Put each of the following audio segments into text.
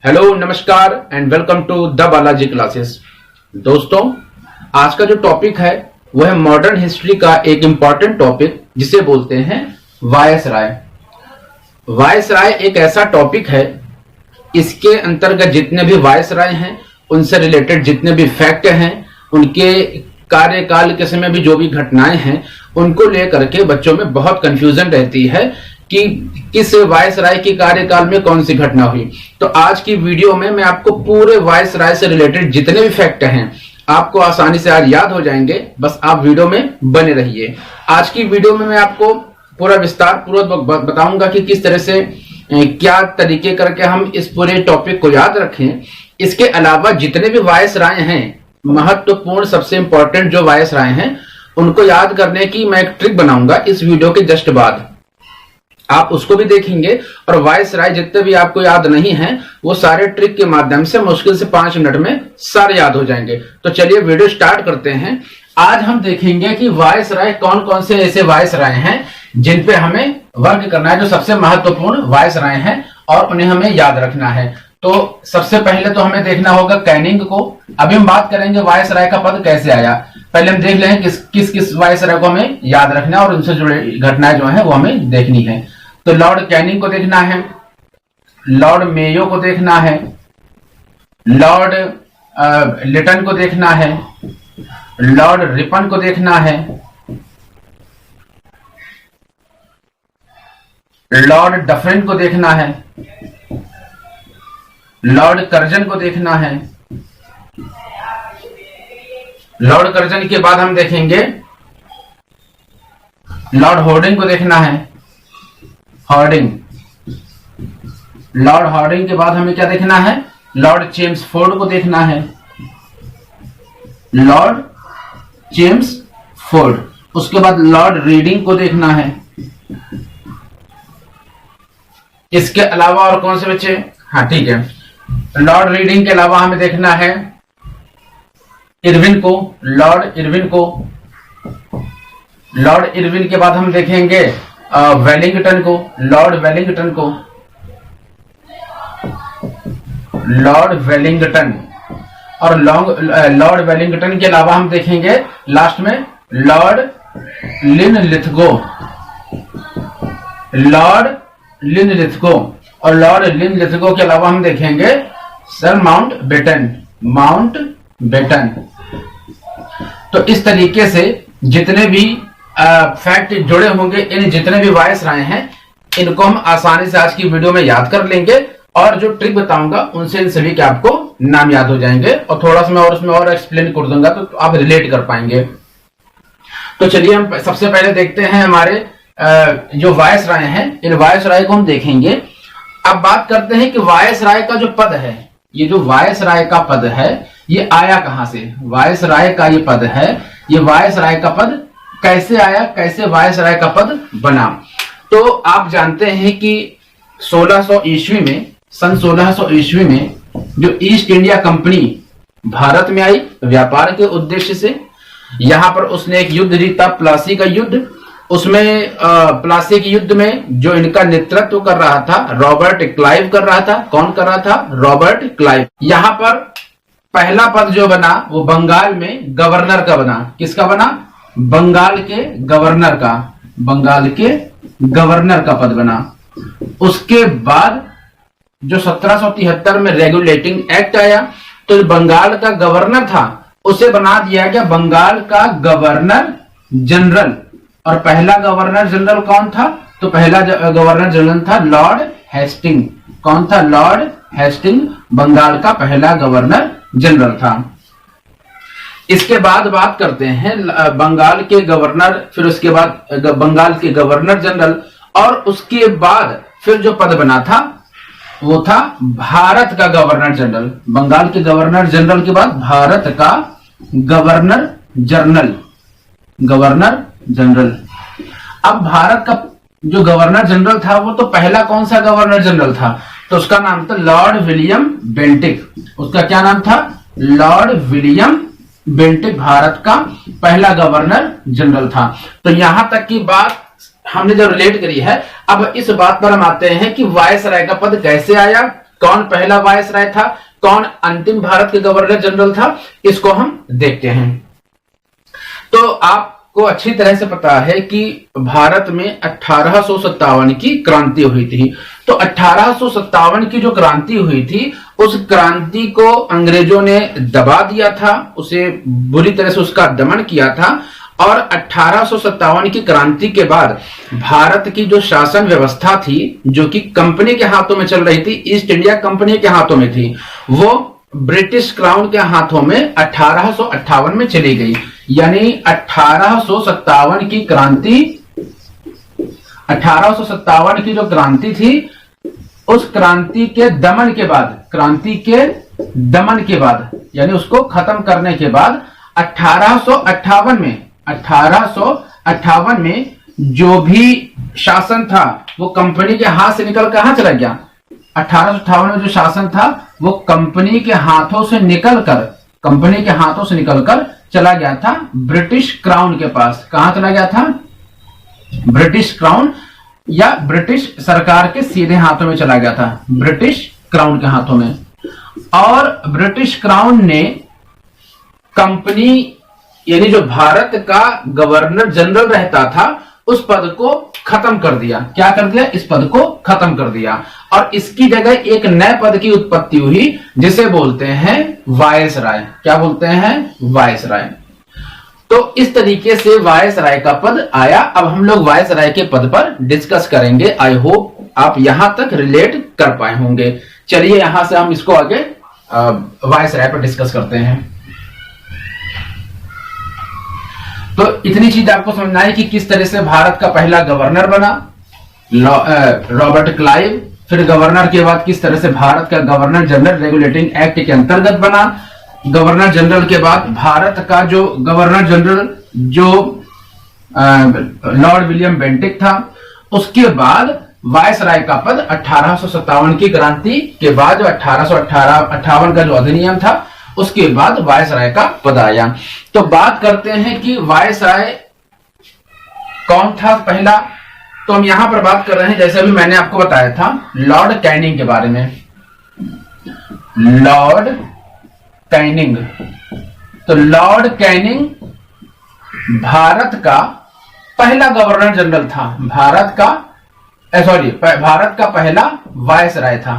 Hello नमस्कार and welcome to the Balaji classes. दोस्तों, आज का जो टॉपिक है वो है मॉडर्न हिस्ट्री का एक इंपॉर्टेंट टॉपिक जिसे बोलते हैं वायसराय। वायसराय एक ऐसा टॉपिक है, इसके अंतर्गत जितने भी वायसराय हैं उनसे रिलेटेड जितने भी फैक्ट हैं, उनके कार्यकाल के समय भी जो भी घटनाएं हैं उनको लेकर के बच्चों में बहुत कंफ्यूजन रहती है कि किस वायसराय के कार्यकाल में कौन सी घटना हुई। तो आज की वीडियो में मैं आपको पूरे वायसराय से रिलेटेड जितने भी फैक्ट हैं आपको आसानी से आज याद हो जाएंगे, बस आप वीडियो में बने रहिए। आज की वीडियो में मैं आपको पूरा विस्तार पूर्वक बताऊंगा कि किस तरह से क्या तरीके करके हम इस पूरे टॉपिक को याद रखें। इसके अलावा जितने भी वायसराय हैं, महत्वपूर्ण सबसे इंपॉर्टेंट जो वायसराय हैं उनको याद करने की मैं एक ट्रिक बनाऊंगा इस वीडियो के जस्ट बाद, आप उसको भी देखेंगे। और वायसराय जितने भी आपको याद नहीं है वो सारे ट्रिक के माध्यम से मुश्किल से 5 मिनट में सारे याद हो जाएंगे। तो चलिए वीडियो स्टार्ट करते हैं। आज हम देखेंगे कि वायसराय कौन कौन से ऐसे वायसराय हैं जिन पे हमें वर्क करना है, जो सबसे महत्वपूर्ण वायसराय हैं और उन्हें हमें याद रखना है। तो सबसे पहले तो हमें देखना होगा कैनिंग को। अभी हम बात करेंगे वायसराय का पद कैसे आया। पहले हम देख लें किस किस वायसराय को हमें याद रखना है और उनसे जुड़े घटनाएं जो है वो हमें देखनी है। तो लॉर्ड कैनिंग को देखना है, लॉर्ड मेयो को देखना है, लॉर्ड लिटन को देखना है, लॉर्ड रिपन को देखना है, लॉर्ड डफरिन को देखना है, लॉर्ड कर्जन को देखना है। लॉर्ड कर्जन के बाद हम देखेंगे लॉर्ड हॉर्डिंग को देखना है, हॉर्डिंग। लॉर्ड हॉर्डिंग के बाद हमें क्या देखना है, लॉर्ड चेम्सफोर्ड को देखना है, लॉर्ड चेम्सफोर्ड। उसके बाद लॉर्ड रीडिंग को देखना है। इसके अलावा और कौन से बच्चे, हाँ ठीक है, लॉर्ड रीडिंग के अलावा हमें देखना है इरविन को, लॉर्ड इरविन को। लॉर्ड इरविन के बाद हम देखेंगे वेलिंगटन को, लॉर्ड वेलिंगटन को, लॉर्ड वेलिंगटन। और लॉर्ड वेलिंगटन के अलावा हम देखेंगे लास्ट में लॉर्ड लिनलिथगो, लॉर्ड लिनलिथगो। और लॉर्ड लिनलिथगो के अलावा हम देखेंगे सर माउंटबेटन, माउंटबेटन। तो इस तरीके से जितने भी फैक्ट जुड़े होंगे, इन जितने भी वायसराय हैं इनको हम आसानी से आज की वीडियो में याद कर लेंगे और जो ट्रिक बताऊंगा उनसे इन सभी के आपको नाम याद हो जाएंगे और थोड़ा सा मैं और उसमें और एक्सप्लेन कर दूंगा तो आप रिलेट कर पाएंगे। तो चलिए हम सबसे पहले देखते हैं हमारे जो वायसराय हैं, इन वायसराय को हम देखेंगे। अब बात करते हैं कि वायसराय का जो पद है, ये जो वायसराय का पद है ये आया कहां से। वायसराय का ये पद है, ये वायसराय का पद कैसे आया, कैसे वायसराय का पद बना। तो आप जानते हैं कि 1600 ईस्वी में, सन 1600 ईस्वी में जो ईस्ट इंडिया कंपनी भारत में आई व्यापार के उद्देश्य से, यहां पर उसने एक युद्ध जीता, प्लासी का युद्ध। उसमें प्लासी के युद्ध में जो इनका नेतृत्व कर रहा था रॉबर्ट क्लाइव कर रहा था। कौन कर रहा था, रॉबर्ट क्लाइव। यहां पर पहला पद जो बना वो बंगाल में गवर्नर का बना। किसका बना, बंगाल के गवर्नर का, बंगाल के गवर्नर का पद बना। उसके बाद जो 1773 में रेगुलेटिंग एक्ट आया तो बंगाल का गवर्नर था उसे बना दिया गया बंगाल का गवर्नर जनरल। और पहला गवर्नर जनरल कौन था, तो पहला गवर्नर जनरल था लॉर्ड हेस्टिंग। कौन था, लॉर्ड हेस्टिंग बंगाल का पहला गवर्नर जनरल था। इसके बाद बात करते हैं बंगाल के गवर्नर, फिर उसके बाद बंगाल के गवर्नर जनरल, और उसके बाद फिर जो पद बना था वो था भारत का गवर्नर जनरल। बंगाल के गवर्नर जनरल के बाद भारत का गवर्नर जनरल, गवर्नर जनरल। अब भारत का जो गवर्नर जनरल था वो तो पहला कौन सा गवर्नर जनरल था, तो उसका नाम था लॉर्ड विलियम बेंटिक। उसका क्या नाम था, लॉर्ड विलियम बेंटिक भारत का पहला गवर्नर जनरल था। तो यहां तक की बात हमने जो रिलेट करी है, अब इस बात पर हम आते हैं कि वायसराय का पद कैसे आया, कौन पहला वायसराय था, कौन अंतिम भारत के गवर्नर जनरल था, इसको हम देखते हैं। तो आपको अच्छी तरह से पता है कि भारत में 1857 की क्रांति हुई थी। तो 1857 की जो क्रांति हुई थी, उस क्रांति को अंग्रेजों ने दबा दिया था, उसे बुरी तरह से उसका दमन किया था। और 1857 की क्रांति के बाद भारत की जो शासन व्यवस्था थी, जो कि कंपनी के हाथों में चल रही थी, ईस्ट इंडिया कंपनी के हाथों में थी, वो ब्रिटिश क्राउन के हाथों में 1858 में चली गई। यानी 1857 की क्रांति, 1857 की जो क्रांति थी, उस क्रांति के दमन के बाद, क्रांति के दमन के बाद यानी उसको खत्म करने के बाद 1858 में जो भी शासन था वो कंपनी के हाथ से निकल कहां चला गया। 1858 में जो शासन था वो कंपनी के हाथों से निकलकर चला गया था ब्रिटिश क्राउन के पास। कहां चला गया था? ब्रिटिश क्राउन या ब्रिटिश सरकार के सीधे हाथों में चला गया था, ब्रिटिश क्राउन के हाथों में। और ब्रिटिश क्राउन ने कंपनी यानी जो भारत का गवर्नर जनरल रहता था, उस पद को खत्म कर दिया। क्या कर दिया? इस पद को खत्म कर दिया। और इसकी जगह एक नए पद की उत्पत्ति हुई जिसे बोलते हैं वायसराय। क्या बोलते हैं? वायसराय। तो इस तरीके से वायसराय का पद आया। अब हम लोग वायसराय के पद पर डिस्कस करेंगे। आई होप आप यहां तक रिलेट कर पाए होंगे। चलिए यहां से हम इसको आगे वायसराय पर डिस्कस करते हैं। तो इतनी चीज आपको समझना है कि किस तरह से भारत का पहला गवर्नर बना रॉबर्ट क्लाइव, फिर गवर्नर के बाद किस तरह से भारत का गवर्नर जनरल रेगुलेटिंग एक्ट के अंतर्गत बना, गवर्नर जनरल के बाद भारत का जो गवर्नर जनरल जो लॉर्ड विलियम बेंटिक था, उसके बाद वायसराय का पद 1857 की क्रांति के बाद जो 1858 का जो अधिनियम था, उसके बाद वायसराय का पद आया। तो बात करते हैं कि वायसराय कौन था पहला। तो हम यहां पर बात कर रहे हैं, जैसे अभी मैंने आपको बताया था, लॉर्ड कैनिंग के बारे में। लॉर्ड कैनिंग, तो लॉर्ड कैनिंग भारत का पहला गवर्नर जनरल था। भारत का पहला वायसराय था।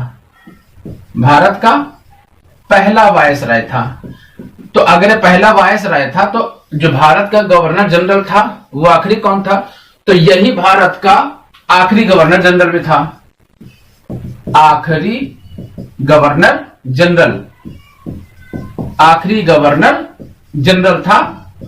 भारत का पहला वायसराय था। तो अगर ये पहला वायसराय था, तो जो भारत का गवर्नर जनरल था वो आखिरी कौन था? तो यही भारत का आखिरी गवर्नर जनरल भी था। आखिरी गवर्नर जनरल था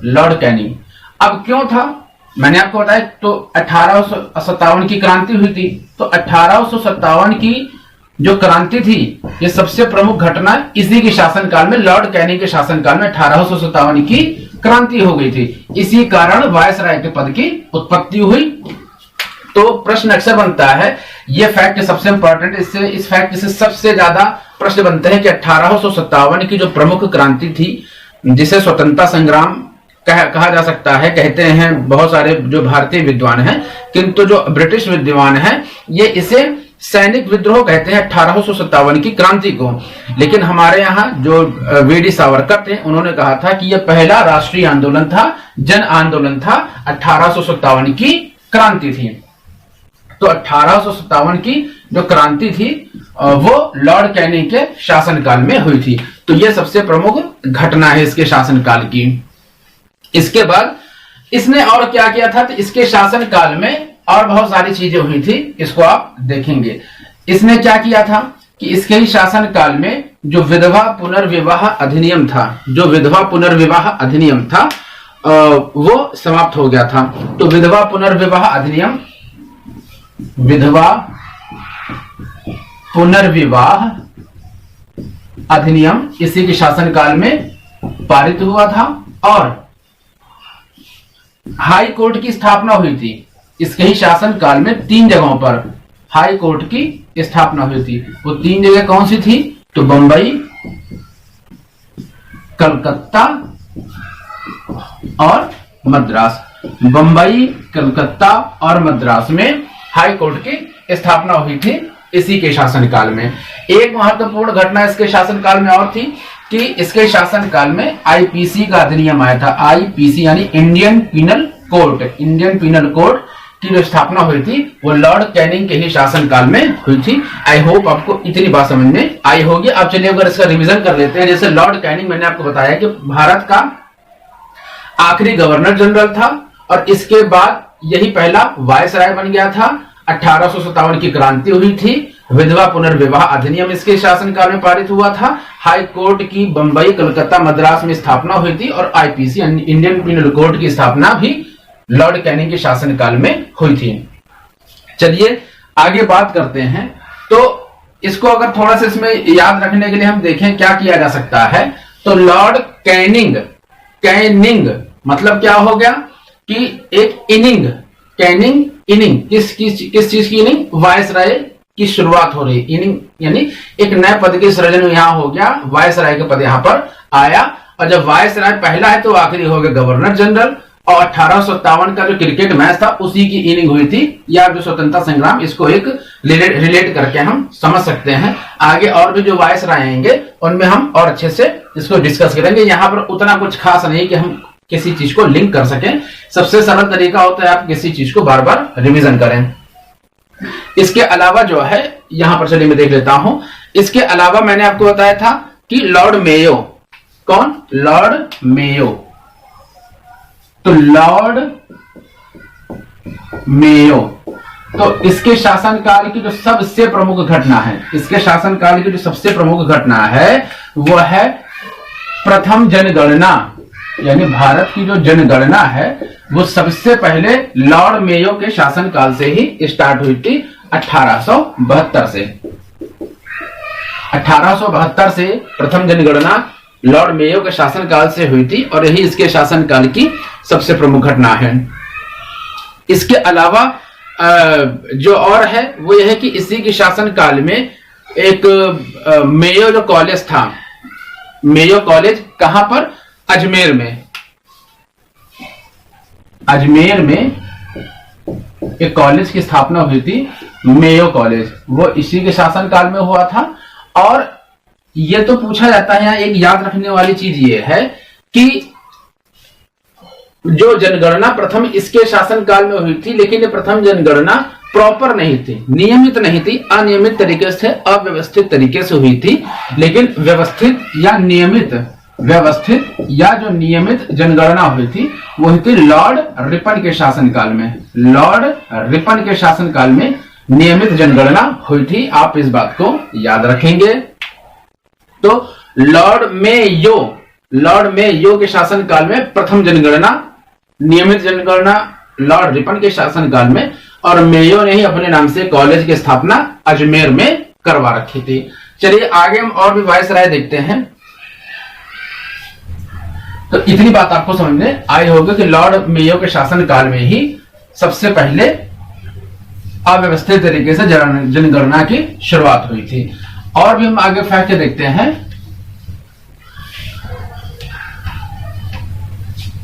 लॉर्ड कैनिंग। अब क्यों था? मैंने आपको बताया, तो 1857 की क्रांति हुई थी। तो 1857 की जो क्रांति थी, ये सबसे प्रमुख घटना इसी के शासनकाल में, लॉर्ड कैनिंग के शासनकाल में 1857 की क्रांति हो गई थी। इसी कारण वायसराय के पद की उत्पत्ति हुई। तो प्रश्न अक्सर बनता है, ये फैक्ट सबसे इंपॉर्टेंट, इस फैक्ट से सबसे ज्यादा प्रश्न बनते हैं कि 1857 की जो प्रमुख क्रांति थी, जिसे स्वतंत्रता संग्राम कहा जा सकता है, कहते हैं बहुत सारे जो भारतीय विद्वान हैं, किंतु जो ब्रिटिश विद्वान हैं ये इसे सैनिक विद्रोह कहते हैं 1857 की क्रांति को। लेकिन हमारे यहाँ जो वीडी सावरकर थे, उन्होंने कहा था कि यह पहला राष्ट्रीय आंदोलन था, जन आंदोलन था, 1857 की क्रांति थी। तो 1857 की जो क्रांति थी वो लॉर्ड कैनिंग के शासनकाल में हुई थी। तो यह सबसे प्रमुख घटना है इसके शासनकाल की। इसके बाद इसने और क्या किया था? तो इसके शासनकाल में और बहुत सारी चीजें हुई थी, इसको आप देखेंगे। इसने क्या किया था कि इसके ही शासनकाल में जो विधवा पुनर्विवाह अधिनियम था, वो समाप्त हो गया था। तो विधवा पुनर्विवाह अधिनियम इसी के शासनकाल में पारित हुआ था। और हाई कोर्ट की स्थापना हुई थी। इसके ही शासनकाल में 3 जगहों पर हाई कोर्ट की स्थापना हुई थी। वो 3 जगह कौन सी थी? तो बंबई, कलकत्ता और मद्रास। बंबई, कलकत्ता और मद्रास में हाई कोर्ट की स्थापना हुई थी इसी के शासनकाल में। एक महत्वपूर्ण घटना इसके शासनकाल में और थी कि इसके शासनकाल में आईपीसी का अधिनियम आया था। आईपीसी यानी Indian penal code. Indian penal code की जो स्थापना हुई थी वो लॉर्ड कैनिंग के ही शासनकाल में हुई थी। आई होप आपको इतनी बात समझ में आई होगी। अब चलिए अगर इसका रिवीजन कर लेते हैं। जैसे लॉर्ड कैनिंग मैंने आपको बताया कि भारत का आखिरी गवर्नर जनरल था और इसके बाद यही पहला वायसराय बन गया था। 1857 की क्रांति हुई थी। विधवा पुनर्विवाह अधिनियम इसके शासनकाल में पारित हुआ था। हाई कोर्ट की बंबई, कलकत्ता, मद्रास में स्थापना हुई थी और आईपीसी इंडियन पीनल कोड की स्थापना भी लॉर्ड कैनिंग के शासनकाल में हुई थी। चलिए आगे बात करते हैं। तो इसको अगर थोड़ा सा इसमें याद रखने के लिए हम देखें क्या किया जा सकता है, तो लॉर्ड कैनिंग, कैनिंग मतलब क्या हो गया कि एक इनिंग, कैनिंग इनिंग, किस चीज की इनिंग? वायसराय की शुरुआत हो रही। इनिंग यानी एक नए पद की सृजन यहां हो गया, वायसराय का पद यहां पर आया। और जब वायसराय पहला है तो आखिरी हो गया गवर्नर जनरल। और 1857 का जो क्रिकेट मैच था उसी की इनिंग हुई थी, या जो स्वतंत्रता संग्राम, इसको एक रिलेट करके हम समझ सकते हैं। आगे और भी जो वायसराय आएंगे उनमें हम और अच्छे से इसको डिस्कस करेंगे। यहाँ पर उतना कुछ खास नहीं कि हम किसी चीज को लिंक कर सकें। सबसे सरल तरीका होता है आप किसी चीज को बार बार रिवीजन करें। इसके अलावा जो है यहां पर चलिए मैं देख लेता हूं। इसके अलावा मैंने आपको बताया था कि लॉर्ड मेयो, कौन? Lord Mayo. तो लॉर्ड मेयो, तो इसके शासनकाल की जो सबसे प्रमुख घटना है, इसके शासनकाल की जो सबसे प्रमुख घटना है वह है प्रथम जनगणना। यानी भारत की जो जनगणना है वो सबसे पहले लॉर्ड मेयो के शासनकाल से ही स्टार्ट हुई थी। 1872 से 1872 से प्रथम जनगणना लॉर्ड मेयो के शासनकाल से हुई थी और यही इसके शासनकाल की सबसे प्रमुख घटना है। इसके अलावा जो और है वो यह है कि इसी के शासनकाल में एक मेयो जो कॉलेज था, मेयो कॉलेज कहां पर? अजमेर में। अजमेर में एक कॉलेज की स्थापना हुई थी, मेयो कॉलेज, वो इसी के शासनकाल में हुआ था। और ये तो पूछा जाता है, यहाँ एक याद रखने वाली चीज ये है कि जो जनगणना प्रथम इसके शासनकाल में हुई थी, लेकिन ये प्रथम जनगणना प्रॉपर नहीं थी, नियमित नहीं थी, अनियमित तरीके से, अव्यवस्थित तरीके से हुई थी। लेकिन व्यवस्थित या नियमित जनगणना हुई थी वो हुई थी लॉर्ड रिपन के शासनकाल में। लॉर्ड रिपन के शासनकाल में नियमित जनगणना हुई थी। आप इस बात को याद रखेंगे। तो लॉर्ड मेयो के शासनकाल में प्रथम जनगणना, नियमित जनगणना लॉर्ड रिपन के शासनकाल में, और मेयो ने ही अपने नाम से कॉलेज की स्थापना अजमेर में करवा रखी थी। चलिए आगे हम और भी वायसराय देखते हैं। तो इतनी बात आपको समझ में आई होगी कि लॉर्ड मेयो के शासनकाल में ही सबसे पहले अव्यवस्थित तरीके से जनगणना की शुरुआत हुई थी। और भी हम आगे फैक्ट देखते हैं।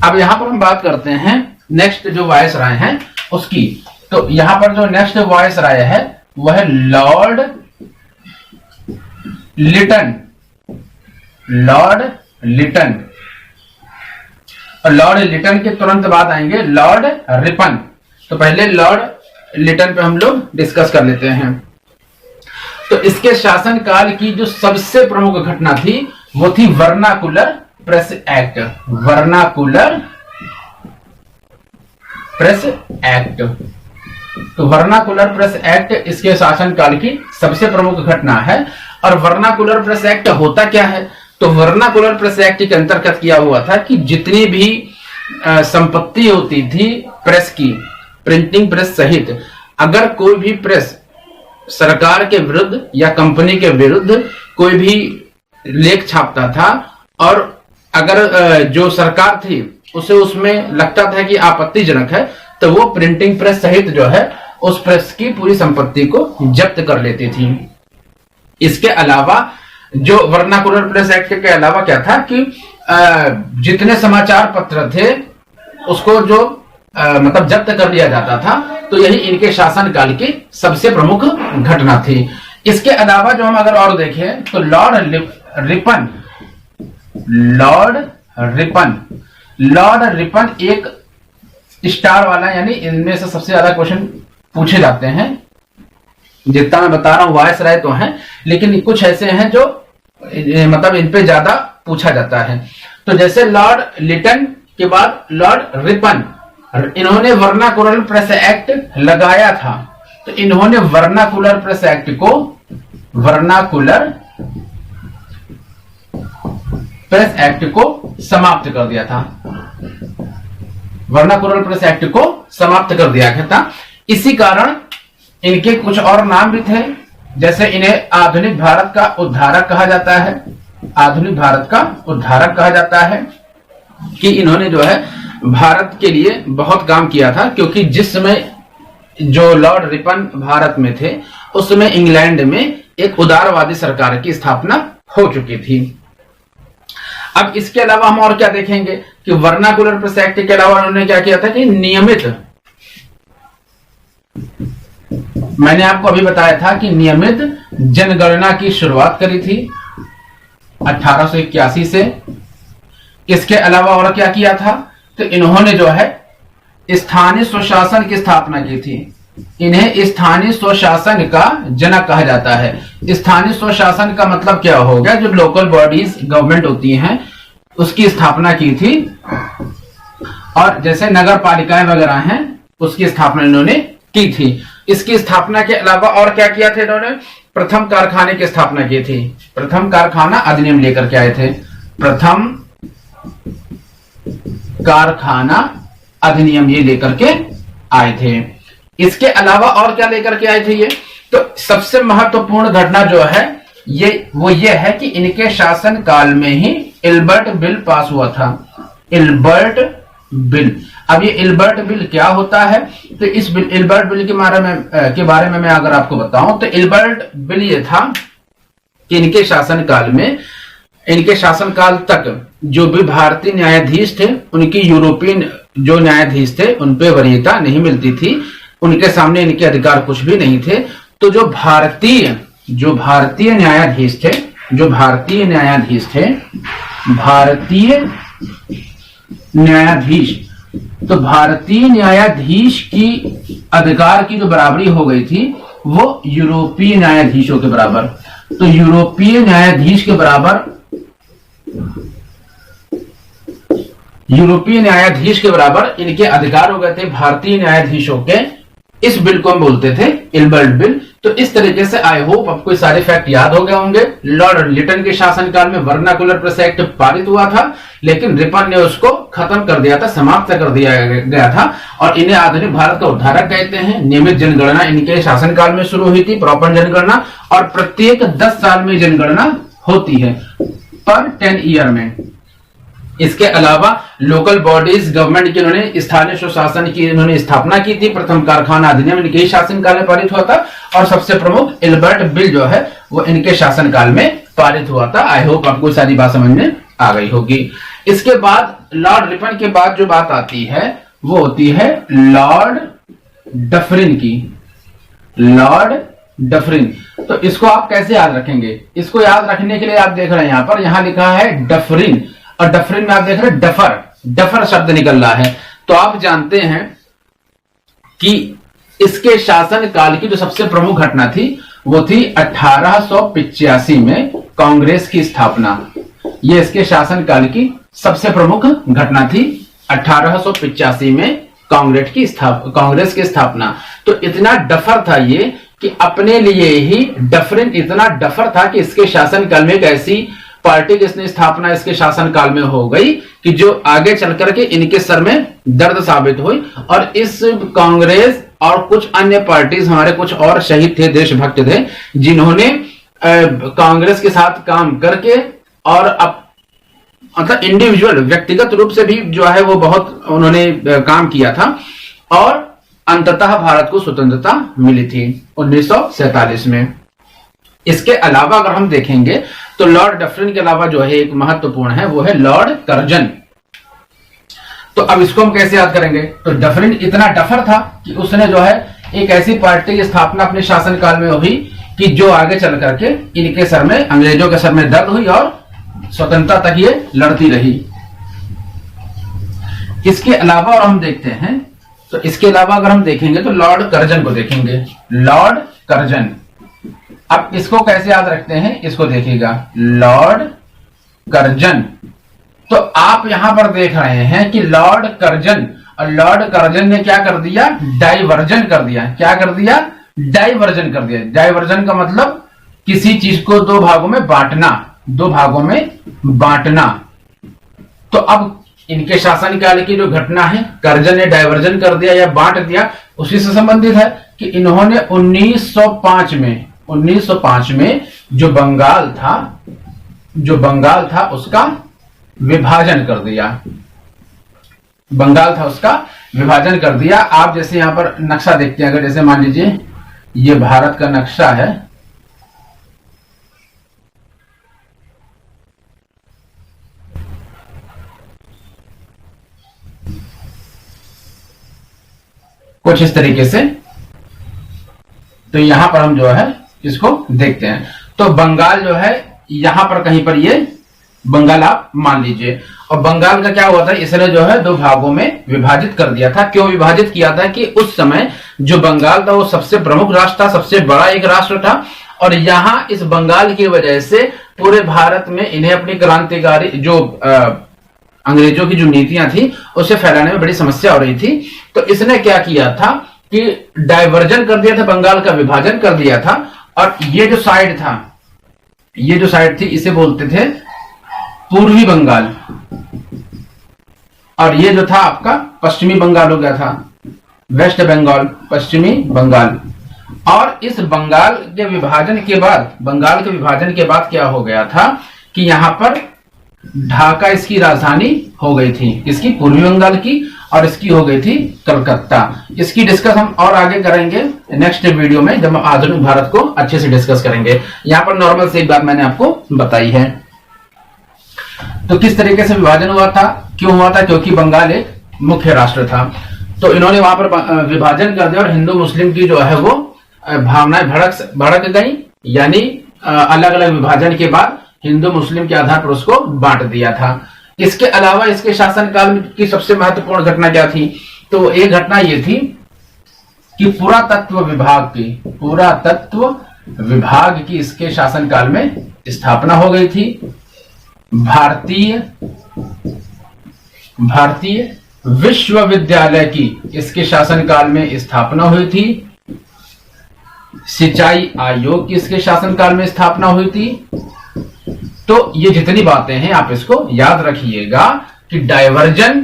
अब यहां पर हम बात करते हैं नेक्स्ट जो वायसराय हैं उसकी। तो यहां पर जो नेक्स्ट वायसराय है वह है लॉर्ड लिटन। लॉर्ड लिटन, और लॉर्ड लिटन के तुरंत बाद आएंगे लॉर्ड रिपन। तो पहले लॉर्ड लिटन पे हम लोग डिस्कस कर लेते हैं। तो इसके शासनकाल की जो सबसे प्रमुख घटना थी वो थी vernacular press act. Vernacular press act. तो वर्नाकुलर प्रेस एक्ट इसके शासनकाल की सबसे प्रमुख घटना है। और वर्नाकुलर प्रेस एक्ट होता क्या है? तो वर्नाकुलर प्रेस एक्ट के अंतर्गत किया हुआ था कि जितनी भी संपत्ति होती थी प्रेस की, प्रिंटिंग प्रेस सहित, अगर कोई भी प्रेस सरकार के विरुद्ध या कंपनी के विरुद्ध कोई भी लेख छापता था और अगर जो सरकार थी उसे उसमें लगता था कि आपत्तिजनक है, तो वो प्रिंटिंग प्रेस सहित जो है उस प्रेस की पूरी संपत्ति को जब्त कर लेती थी। इसके अलावा जो वर्नाकुलर प्रेस एक्ट के अलावा क्या था कि जितने समाचार पत्र थे उसको जो मतलब जब्त कर लिया जाता था। तो यही इनके शासनकाल की सबसे प्रमुख घटना थी। इसके अलावा जो हम अगर और देखें तो लॉर्ड रिपन एक स्टार वाला, यानी इनमें से सबसे ज्यादा क्वेश्चन पूछे जाते हैं। जितना मैं बता रहा हूं वायसराय तो हैं, लेकिन कुछ ऐसे हैं जो मतलब इन पे ज्यादा पूछा जाता है। तो जैसे लॉर्ड लिटन के बाद लॉर्ड रिपन, इन्होंने वर्नाकुलर प्रेस एक्ट लगाया था। तो इन्होंने वर्नाकुलर प्रेस एक्ट को समाप्त कर दिया था। वर्नाकुलर प्रेस एक्ट को समाप्त कर दिया गया था। इसी कारण इनके कुछ और नाम भी थे, जैसे इन्हें आधुनिक भारत का उद्धारक कहा जाता है। आधुनिक भारत का उद्धारक कहा जाता है कि इन्होंने जो है भारत के लिए बहुत काम किया था, क्योंकि जिस समय जो लॉर्ड रिपन भारत में थे उस समय इंग्लैंड में एक उदारवादी सरकार की स्थापना हो चुकी थी। अब इसके अलावा हम और क्या देखेंगे कि वर्नाकुलर प्रेस एक्ट के अलावा उन्होंने क्या किया था कि नियमित, मैंने आपको अभी बताया था कि नियमित जनगणना की शुरुआत करी थी 1881 से। इसके अलावा और क्या किया था, तो इन्होंने जो है स्थानीय स्वशासन की स्थापना की थी। इन्हें स्थानीय स्वशासन का जनक कहा जाता है। स्थानीय स्वशासन का मतलब क्या हो गया, जो लोकल बॉडीज गवर्नमेंट होती हैं उसकी स्थापना की थी। और जैसे नगर पालिकाएं वगैरह हैं उसकी स्थापना इन्होंने की थी। इसकी स्थापना के अलावा और क्या किया था इन्होंने, प्रथम कारखाने की स्थापना की थी। प्रथम कारखाना अधिनियम लेकर के आए थे। प्रथम कारखाना अधिनियम ये लेकर के आए थे। इसके अलावा और क्या लेकर के आए थे ये, तो सबसे महत्वपूर्ण घटना जो है ये है कि इनके शासन काल में ही इल्बर्ट बिल पास हुआ था। इल्बर्ट बिल, अब ये इल्बर्ट बिल क्या होता है, तो इस इल्बर्ट बिल के बारे में मैं अगर आपको बताऊं तो इल्बर्ट बिल ये था कि इनके शासनकाल तक जो भी भारतीय न्यायाधीश थे उनकी यूरोपियन जो न्यायाधीश थे उन पे वरीयता नहीं मिलती थी। उनके सामने इनके अधिकार कुछ भी नहीं थे। तो जो भारतीय न्यायाधीश तो भारतीय न्यायाधीश की अधिकार की जो बराबरी हो गई थी वो यूरोपीय न्यायाधीशों के बराबर। तो यूरोपीय न्यायाधीश के बराबर इनके अधिकार हो गए थे भारतीय न्यायाधीशों के। इस बिल को हम बोलते थे इल्बर्ट बिल। तो इस तरीके से आई होप आपको सारे फैक्ट याद हो गए होंगे। लॉर्ड लिटन के शासनकाल में वर्नाकुलर प्रेस एक्ट पारित हुआ था, लेकिन रिपन ने उसको खत्म कर दिया था, समाप्त कर दिया गया था। और इन्हें आधुनिक भारत का उद्धारक कहते हैं। नियमित जनगणना इनके शासनकाल में शुरू हुई थी, प्रॉपर जनगणना, और प्रत्येक 10 साल में जनगणना होती है, पर 10 ईयर में। इसके अलावा लोकल बॉडीज गवर्नमेंट की इन्होंने स्थानीय स्वशासन की इन्होंने स्थापना की थी। प्रथम कारखाना अधिनियम इनके ही शासनकाल में पारित हुआ था। और सबसे प्रमुख इल्बर्ट बिल जो है वो इनके शासनकाल में पारित हुआ था। आई होप आपको सारी बात समझ में आ गई होगी। इसके बाद लॉर्ड रिपन के बाद जो बात आती है वो होती है लॉर्ड डफरिन की। लॉर्ड डफरिन, तो इसको आप कैसे याद रखेंगे, इसको याद रखने के लिए आप देख रहे हैं यहां पर, यहां लिखा है डफरिन, और डफरिन में आप देख रहे हैं डफर शब्द निकल रहा है। तो आप जानते हैं कि इसके शासन काल की जो सबसे प्रमुख घटना थी वो थी 1885 में कांग्रेस की स्थापना। ये इसके शासन काल की सबसे प्रमुख घटना थी, 1885 में कांग्रेस की स्थापना। तो इतना डफर था ये कि अपने लिए ही डफरिन इतना डफर था कि इसके शासन काल में एक ऐसी पार्टी की इसने स्थापना इसके शासनकाल में हो गई कि जो आगे चल करके इनके सर में दर्द साबित हुई। और इस कांग्रेस और कुछ अन्य पार्टीज, हमारे कुछ और शहीद थे, देशभक्त थे, जिन्होंने कांग्रेस के साथ काम करके और मतलब इंडिविजुअल व्यक्तिगत रूप से भी जो है वो बहुत उन्होंने काम किया था। और अंततः भारत को स्वतंत्रता मिली थी 1947 में। इसके अलावा अगर हम देखेंगे तो लॉर्ड डफरिन के अलावा जो है एक महत्वपूर्ण है वो है लॉर्ड कर्जन। तो अब इसको हम कैसे याद करेंगे? तो डफरिन इतना डफर था कि उसने जो है एक ऐसी पार्टी की स्थापना अपने शासनकाल में हुई कि जो आगे चल करके इनके सर में, अंग्रेजों के सर में दर्द हुई और स्वतंत्रता तक ये लड़ती रही। इसके अलावा और हम देखते हैं, तो इसके अलावा अगर हम देखेंगे तो लॉर्ड कर्जन को देखेंगे। लॉर्ड कर्जन, अब इसको कैसे याद रखते हैं, इसको देखिएगा, लॉर्ड कर्जन। तो आप यहां पर देख रहे हैं कि लॉर्ड कर्जन, और लॉर्ड कर्जन ने क्या कर दिया? डाइवर्जन कर दिया। क्या कर दिया? डाइवर्जन कर दिया। डाइवर्जन का मतलब किसी चीज को दो भागों में बांटना, दो भागों में बांटना। तो अब इनके शासनकाल की जो घटना है, कर्जन ने डाइवर्जन कर दिया या बांट दिया, उसी से संबंधित है कि इन्होंने 1905 में जो बंगाल था उसका विभाजन कर दिया। बंगाल था उसका विभाजन कर दिया। आप जैसे यहां पर नक्शा देखते हैं, अगर जैसे मान लीजिए ये भारत का नक्शा है, कुछ इस तरीके से, तो यहां पर हम जो है इसको देखते हैं। तो बंगाल जो है यहां पर कहीं पर ये बंगाल आप मान लीजिए, और बंगाल का क्या हुआ था, इसने जो है दो भागों में विभाजित कर दिया था। क्यों विभाजित किया था? कि उस समय जो बंगाल था वो सबसे प्रमुख राष्ट्र था, सबसे बड़ा एक राष्ट्र था, और यहां इस बंगाल की वजह से पूरे भारत में इन्हें अपनी क्रांतिकारी जो अंग्रेजों की जो नीतियां थी उसे फैलाने में बड़ी समस्या हो रही थी। तो इसने क्या किया था कि डाइवर्जन कर दिया था, बंगाल का विभाजन कर दिया था, और ये जो साइड था, ये जो साइड थी इसे बोलते थे पूर्वी बंगाल, और ये जो था आपका पश्चिमी बंगाल हो गया था, वेस्ट बंगाल, पश्चिमी बंगाल। और इस बंगाल के विभाजन के बाद क्या हो गया था कि यहां पर ढाका इसकी राजधानी हो गई थी, इसकी पूर्वी बंगाल की, और इसकी हो गई थी कलकत्ता। इसकी डिस्कस हम और आगे करेंगे नेक्स्ट वीडियो में, जब हम आधुनिक भारत को अच्छे से डिस्कस करेंगे। यहां पर नॉर्मल से एक बात मैंने आपको बताई है। तो किस तरीके से विभाजन हुआ था, क्यों हुआ था? क्योंकि बंगाल एक मुख्य राष्ट्र था। तो इन्होंने वहां पर विभाजन कर दिया, और हिंदू मुस्लिम की जो है वो भावनाएं भड़क गई, यानी अलग अलग विभाजन के बाद हिंदू मुस्लिम के आधार पर उसको बांट दिया था। इसके अलावा इसके शासनकाल की सबसे महत्वपूर्ण घटना क्या थी? तो एक घटना ये थी कि पुरातत्व विभाग की इसके शासनकाल में स्थापना हो गई थी। भारतीय विश्वविद्यालय की इसके शासनकाल में स्थापना हुई थी। सिंचाई आयोग की इसके शासनकाल में स्थापना हुई थी। तो ये जितनी बातें हैं आप इसको याद रखिएगा कि डाइवर्जन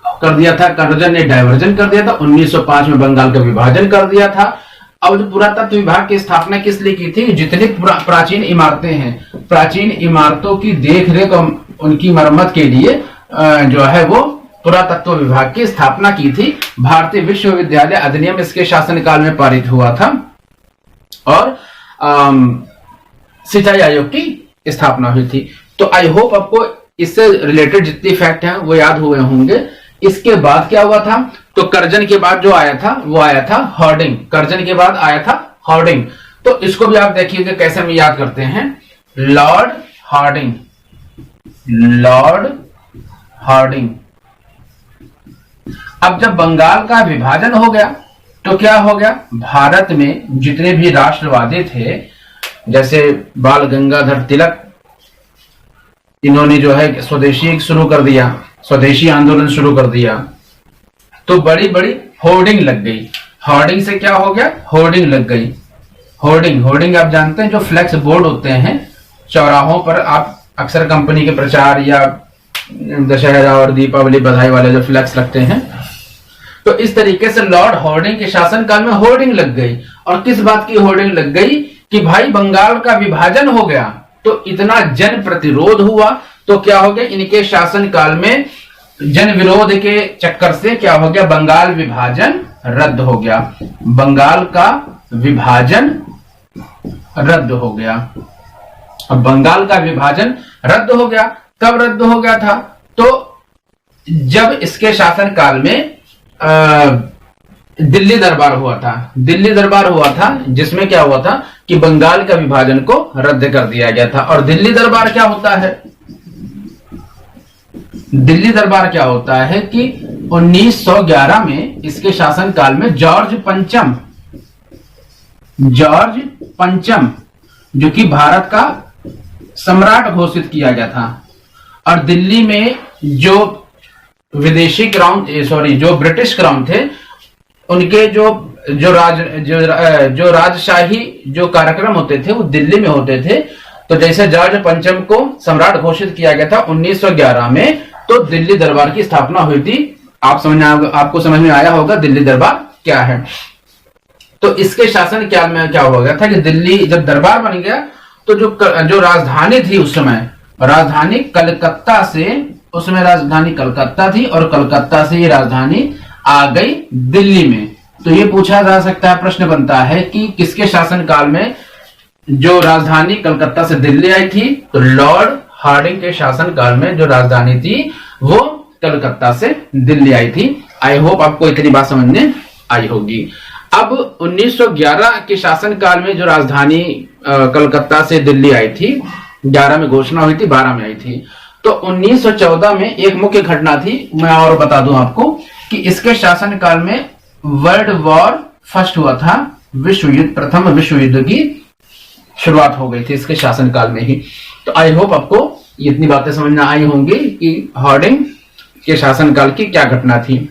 कर दिया था, कर्जन ने डाइवर्जन कर दिया था, 1905 में बंगाल का विभाजन कर दिया था। अब जो पुरातत्व विभाग की स्थापना किस लिए की थी? जितनी प्राचीन इमारतें हैं, प्राचीन इमारतों की देखरेख और उनकी मरम्मत के लिए जो है वो पुरातत्व विभाग की स्थापना की थी। भारतीय विश्वविद्यालय अधिनियम इसके शासनकाल में पारित हुआ था, और सिंचाई आयोग की स्थापना हुई थी। तो आई होप आपको इससे रिलेटेड जितने फैक्ट हैं वो याद हुए होंगे। इसके बाद क्या हुआ था? तो कर्जन के बाद जो आया था वो आया था हॉर्डिंग। कर्जन के बाद आया था हॉर्डिंग। तो इसको भी आप देखिएगा कैसे हम याद करते हैं। Lord Harding, Lord Harding. अब जब बंगाल का विभाजन हो गया तो क्या हो गया? भारत में जितने भी राष्ट्रवादी थे, जैसे बाल गंगाधर तिलक, इन्होंने जो है स्वदेशी शुरू कर दिया, स्वदेशी आंदोलन शुरू कर दिया। तो बड़ी बड़ी होर्डिंग लग गई। होर्डिंग से क्या हो गया? होर्डिंग लग गई। होर्डिंग आप जानते हैं, जो फ्लैक्स बोर्ड होते हैं चौराहों पर, आप अक्सर कंपनी के प्रचार या दशहरा और दीपावली बधाई वाले जो फ्लैक्स लगते हैं, तो इस तरीके से लॉर्ड हॉर्डिंग के शासनकाल में होर्डिंग लग गई। और किस बात की होर्डिंग लग गई? कि भाई बंगाल का विभाजन हो गया, तो इतना जन प्रतिरोध हुआ, तो क्या हो गया? इनके शासनकाल में जन विरोध के चक्कर से क्या हो गया? बंगाल विभाजन रद्द हो गया। बंगाल का विभाजन रद्द हो गया। अब बंगाल का विभाजन रद्द हो गया। कब रद्द हो गया था? तो जब इसके शासन काल में दिल्ली दरबार हुआ था। दिल्ली दरबार हुआ था जिसमें क्या हुआ था कि बंगाल का विभाजन को रद्द कर दिया गया था। और दिल्ली दरबार क्या होता है? दिल्ली दरबार क्या होता है कि 1911 में इसके शासन काल में जॉर्ज पंचम जो कि भारत का सम्राट घोषित किया गया था। और दिल्ली में जो विदेशी क्राउन जो ब्रिटिश क्राउन थे उनके जो राजशाही जो कार्यक्रम होते थे वो दिल्ली में होते थे। तो जैसे जॉर्ज पंचम को सम्राट घोषित किया गया था 1911 में, तो दिल्ली दरबार की स्थापना हुई थी। आपको समझ में आया होगा दिल्ली दरबार क्या है। तो इसके शासन काल में क्या हो गया था कि दिल्ली जब दरबार बन गया तो जो राजधानी थी उस समय, राजधानी कलकत्ता थी और कलकत्ता से ये राजधानी आ गई दिल्ली में। तो ये पूछा जा सकता है, प्रश्न बनता है कि किसके शासन काल में जो राजधानी कलकत्ता से दिल्ली आई थी? तो लॉर्ड हार्डिंग के शासन काल में जो राजधानी थी वो कलकत्ता से दिल्ली आई थी। आई होप आपको इतनी बात समझ में आई होगी। अब 1911 के शासन काल में जो राजधानी कलकत्ता से दिल्ली आई थी, 11 में घोषणा हुई थी, 12 में आई थी। तो 1914 में एक मुख्य घटना थी, मैं और बता दूं आपको कि इसके शासन काल में वर्ल्ड वॉर फर्स्ट हुआ था। प्रथम विश्व युद्ध की शुरुआत हो गई थी इसके शासन काल में ही। तो आई होप आपको इतनी बातें समझ में आई होंगी कि हार्डिंग के शासन काल की क्या घटना थी।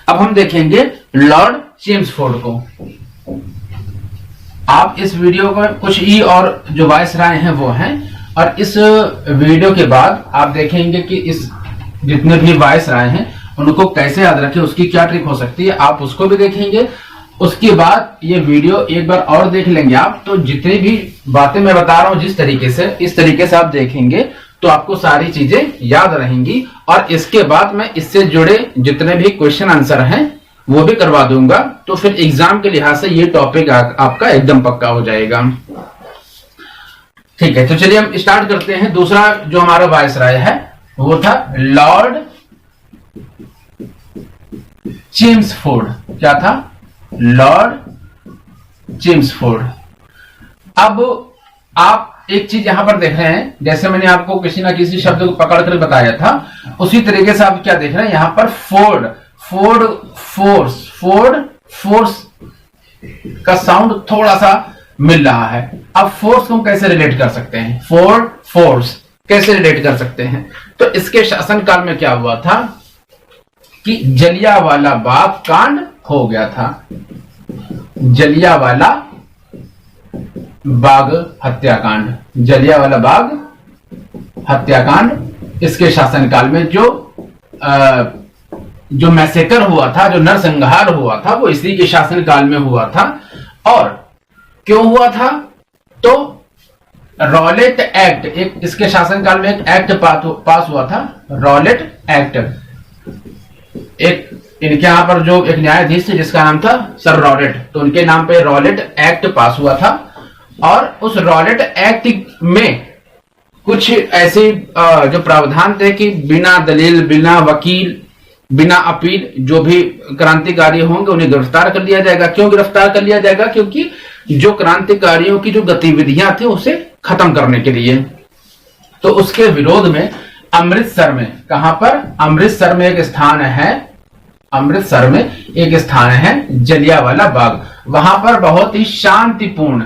अब हम देखेंगे लॉर्ड चेम्सफोर्ड को। आप इस वीडियो को कुछ ई और जो वायसराय हैं वो हैं, और इस वीडियो के बाद आप देखेंगे कि इस जितने भी वायसराय हैं उनको कैसे याद रखें, उसकी क्या ट्रिक हो सकती है, आप उसको भी देखेंगे। उसके बाद ये वीडियो एक बार और देख लेंगे आप, तो जितनी भी बातें मैं बता रहा हूं जिस तरीके से, इस तरीके से आप देखेंगे तो आपको सारी चीजें याद रहेंगी। और इसके बाद मैं इससे जुड़े जितने भी क्वेश्चन आंसर हैं वो भी करवा दूंगा। तो फिर एग्जाम के लिहाज से ये टॉपिक आपका एकदम पक्का हो जाएगा। ठीक है, तो चलिए हम स्टार्ट करते हैं। दूसरा जो हमारा वायसराय है वो था लॉर्ड चेम्सफोर्ड। क्या था? Lord Chelmsford. अब आप एक चीज यहां पर देख रहे हैं, जैसे मैंने आपको किसी ना किसी शब्द को पकड़कर बताया था, उसी तरीके से आप क्या देख रहे हैं यहां पर? फोर्स का साउंड थोड़ा सा मिल रहा है। अब फोर्स को हम कैसे रिलेट कर सकते हैं? फोर्स कैसे रिलेट कर सकते हैं? तो इसके शासन काल में क्या हुआ था कि जलियांवाला बाग कांड हो गया था। जलियांवाला बाग हत्याकांड, जलियांवाला बाग हत्याकांड इसके शासनकाल में जो मैसेकर हुआ था, जो नरसंहार हुआ था, वो इसी के शासनकाल में हुआ था। और क्यों हुआ था? तो रॉलेट एक्ट, एक इसके शासनकाल में एक एक्ट पास हुआ था, रॉलेट एक्ट। एक इनके यहां पर जो एक न्यायाधीश थे जिसका नाम था सर रॉलेट, तो उनके नाम पे रॉलेट एक्ट पास हुआ था। और उस रॉलेट एक्ट में कुछ ऐसे जो प्रावधान थे कि बिना दलील, बिना वकील, बिना अपील जो भी क्रांतिकारी होंगे उन्हें गिरफ्तार कर लिया जाएगा। क्यों गिरफ्तार कर लिया जाएगा? क्योंकि जो क्रांतिकारियों की जो गतिविधियां थी उसे खत्म करने के लिए। तो उसके विरोध में अमृतसर में, कहां पर? अमृतसर में एक स्थान है, अमृतसर में एक स्थान है जलियांवाला बाग। वहां पर बहुत ही शांतिपूर्ण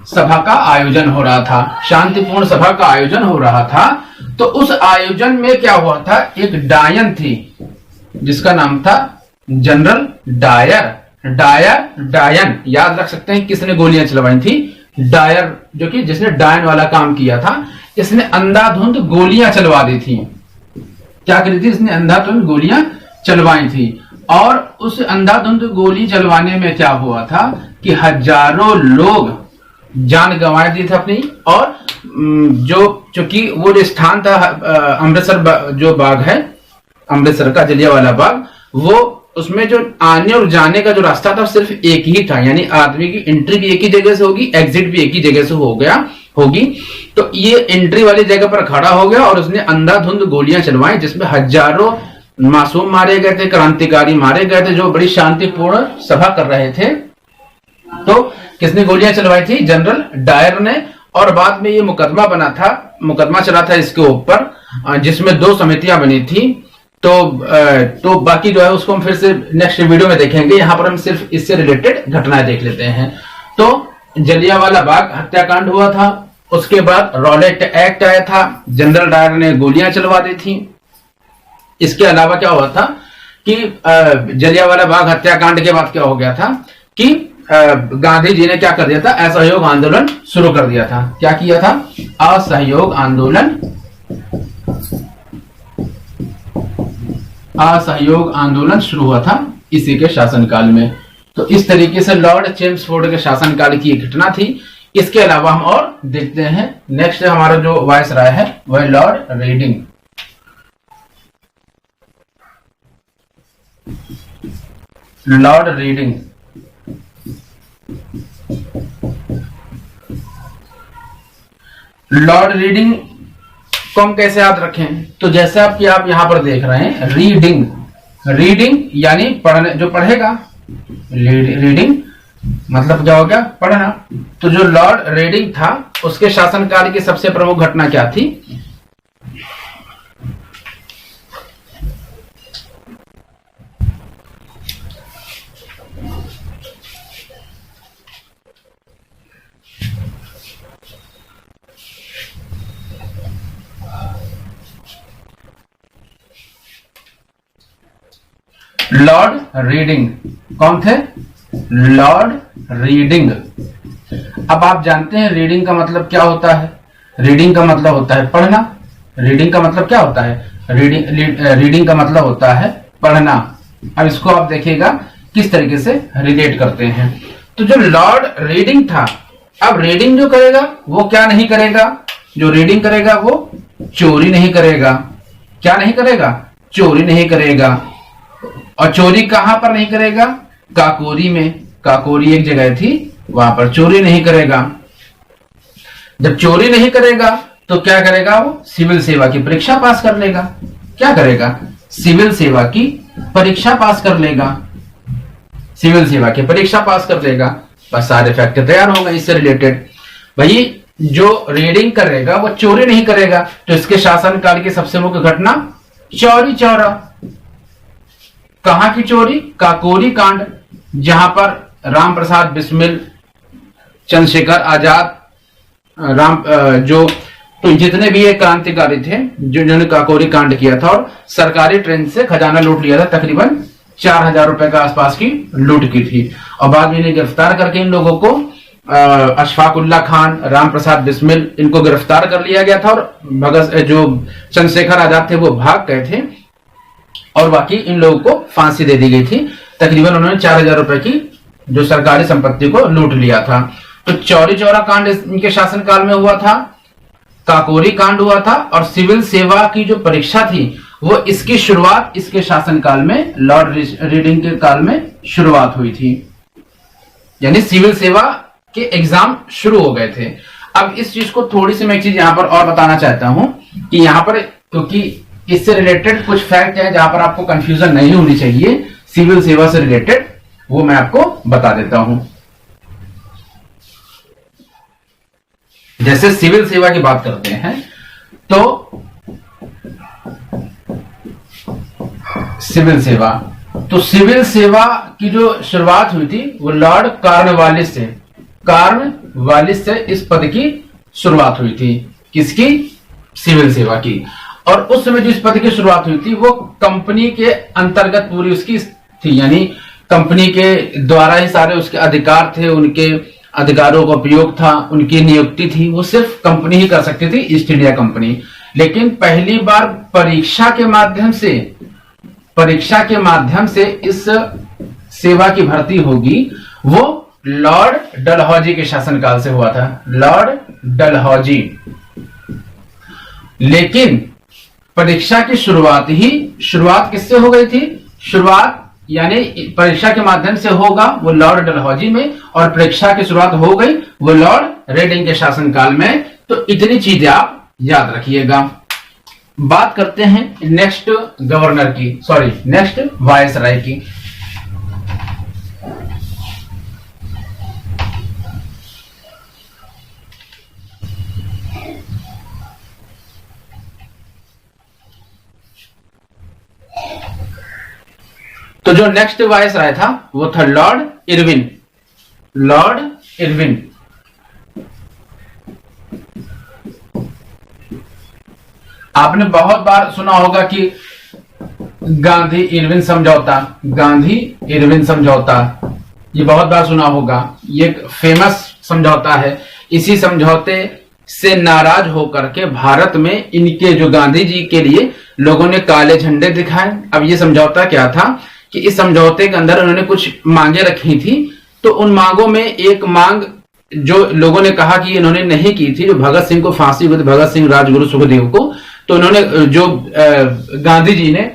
सभा का आयोजन हो रहा था। शांतिपूर्ण सभा का आयोजन हो रहा था। तो उस आयोजन में क्या हुआ था? एक डायन थी जिसका नाम था जनरल डायर। डायन याद रख सकते हैं किसने गोलियां चलवाई थी? डायर, जो कि जिसने डायन वाला काम किया था। इसने अंधाधुंध गोलियां चलवा दी थी। क्या करी थी? इसने अंधाधुंध गोलियां चलवाई थी। और उस अंधाधुंध गोली चलवाने में क्या हुआ था कि हजारों लोग जान गंवा दी थी अपनी। और चूंकि वो जो स्थान था अमृतसर जो बाग है, अमृतसर का जलियांवाला बाग, वो उसमें जो आने और जाने का जो रास्ता था सिर्फ एक ही था। यानी आदमी की एंट्री भी एक ही जगह से होगी, एग्जिट भी एक ही जगह से हो गया। होगी। तो ये एंट्री वाली जगह पर खड़ा हो गया और उसने अंधाधुंध गोलियां चलवाई, जिसमें हजारों मासूम मारे गए थे, क्रांतिकारी मारे गए थे जो बड़ी शांतिपूर्ण सभा कर रहे थे। तो किसने गोलियां चलवाई थी? जनरल डायर ने। और बाद में ये मुकदमा चला था इसके ऊपर, जिसमें 2 समितियां बनी थी। तो बाकी जो है उसको हम फिर से नेक्स्ट वीडियो में देखेंगे। यहां पर हम सिर्फ इससे रिलेटेड घटनाएं देख लेते हैं। तो जलियांवाला बाग हत्याकांड हुआ था, उसके बाद रॉलेट एक्ट आया था, जनरल डायर ने गोलियां चलवा दी थी। इसके अलावा क्या हुआ था कि जलियांवाला बाग हत्याकांड के बाद क्या हो गया था कि गांधी जी ने क्या कर दिया था? असहयोग आंदोलन शुरू कर दिया था। क्या किया था? असहयोग आंदोलन शुरू हुआ था इसी के शासनकाल में। तो इस तरीके से लॉर्ड चेम्सफोर्ड के शासनकाल की एक घटना थी। इसके अलावा हम और देखते हैं, नेक्स्ट हमारा जो वायसराय है वह लॉर्ड रीडिंग। लॉर्ड रीडिंग को हम कैसे याद रखें? तो जैसे आप यहां पर देख रहे हैं, रीडिंग यानी पढ़ने, जो पढ़ेगा। रीडिंग मतलब क्या हो गया? पढ़ना। तो जो लॉर्ड रीडिंग था उसके शासनकाल की सबसे प्रमुख घटना क्या थी? लॉर्ड रीडिंग कौन थे? Lord reading. अब आप जानते हैं रीडिंग का मतलब क्या होता है? रीडिंग का मतलब होता है पढ़ना। रीडिंग का मतलब क्या होता है? रीडिंग का मतलब होता है पढ़ना। अब इसको आप देखिएगा किस तरीके से रिलेट करते हैं। तो जो लॉर्ड रीडिंग था, अब रीडिंग जो करेगा वो क्या नहीं करेगा? जो रीडिंग करेगा वो चोरी नहीं करेगा। क्या नहीं करेगा? चोरी नहीं करेगा। और चोरी कहां पर नहीं करेगा? काकोरी में। काकोरी एक जगह थी, वहां पर चोरी नहीं करेगा। जब चोरी नहीं करेगा तो क्या करेगा? वो सिविल सेवा की परीक्षा पास कर लेगा। क्या करेगा? सिविल सेवा की परीक्षा पास कर लेगा। सिविल सेवा की परीक्षा पास कर लेगा। बस सारे फैक्ट तैयार हो गए इससे रिलेटेड। भाई जो रीडिंग करेगा वो चोरी नहीं करेगा। तो इसके शासनकाल की सबसे मुख्य घटना चौरी चौरा। कहां की चोरी? काकोरी कांड, जहां पर राम प्रसाद बिस्मिल, चंद्रशेखर आजाद, तो जितने भी ये क्रांतिकारी थे जिन्होंने काकोरी कांड किया था और सरकारी ट्रेन से खजाना लूट लिया था। तकरीबन 4000 रुपए के आसपास की लूट की थी। और बाद में इन्हें गिरफ्तार करके इन लोगों को अशफाक उल्ला खान, राम प्रसाद बिस्मिल, इनको गिरफ्तार कर लिया गया था। और जो चंद्रशेखर आजाद थे वो भाग गए थे और बाकी इन लोगों को फांसी दे दी गई थी। तकरीबन उन्होंने 4000 रुपए की जो सरकारी संपत्ति को लूट लिया था। तो चौरी चौरा कांड इनके शासनकाल में हुआ था, काकोरी कांड हुआ था और सिविल सेवा की जो परीक्षा थी वो इसकी शुरुआत इसके शासनकाल में, लॉर्ड रीडिंग के काल में शुरुआत हुई थी। यानी सिविल सेवा के एग्जाम शुरू हो गए थे। अब इस चीज को थोड़ी सी मैं एक चीज यहां पर और बताना चाहता हूं कि यहां पर, क्योंकि इससे रिलेटेड कुछ फैक्ट है जहां पर आपको कंफ्यूजन नहीं होनी चाहिए सिविल सेवा से रिलेटेड, वो मैं आपको बता देता हूं। जैसे सिविल सेवा की बात करते हैं तो सिविल सेवा की जो शुरुआत हुई थी वो लॉर्ड कार्नवालिस से इस पद की शुरुआत हुई थी। किसकी? सिविल सेवा की। और उस समय जो इस पद की शुरुआत हुई थी वो कंपनी के अंतर्गत पूरी उसकी थी, यानी कंपनी के द्वारा ही सारे उसके अधिकार थे, उनके अधिकारों का उपयोग था, उनकी नियुक्ति थी, वो सिर्फ कंपनी ही कर सकती थी, ईस्ट इंडिया कंपनी। लेकिन पहली बार परीक्षा के माध्यम से इस सेवा की भर्ती होगी वो लॉर्ड डलहौजी के शासनकाल से हुआ था। लॉर्ड डलहौजी। लेकिन परीक्षा की शुरुआत किससे हो गई थी? शुरुआत यानी परीक्षा के माध्यम से होगा वो लॉर्ड डलहौजी में, और परीक्षा की शुरुआत हो गई वो लॉर्ड रीडिंग के शासनकाल में, तो इतनी चीजें आप याद रखिएगा। बात करते हैं नेक्स्ट गवर्नर की, सॉरी नेक्स्ट वायसराय की। तो जो नेक्स्ट वायसराय था वो था लॉर्ड इरविन। लॉर्ड इरविन आपने बहुत बार सुना होगा कि गांधी इरविन समझौता, गांधी इरविन समझौता, ये बहुत बार सुना होगा। ये एक फेमस समझौता है। इसी समझौते से नाराज होकर के भारत में इनके जो गांधी जी के लिए लोगों ने काले झंडे दिखाए। अब ये समझौता क्या था कि इस समझौते के अंदर उन्होंने कुछ मांगे रखी थी, तो उन मांगों में एक मांग जो लोगों ने कहा कि इन्होंने नहीं की थी, जो भगत सिंह को फांसी हुई थी, भगत सिंह, राजगुरु, सुखदेव को, तो उन्होंने जो गांधी जी ने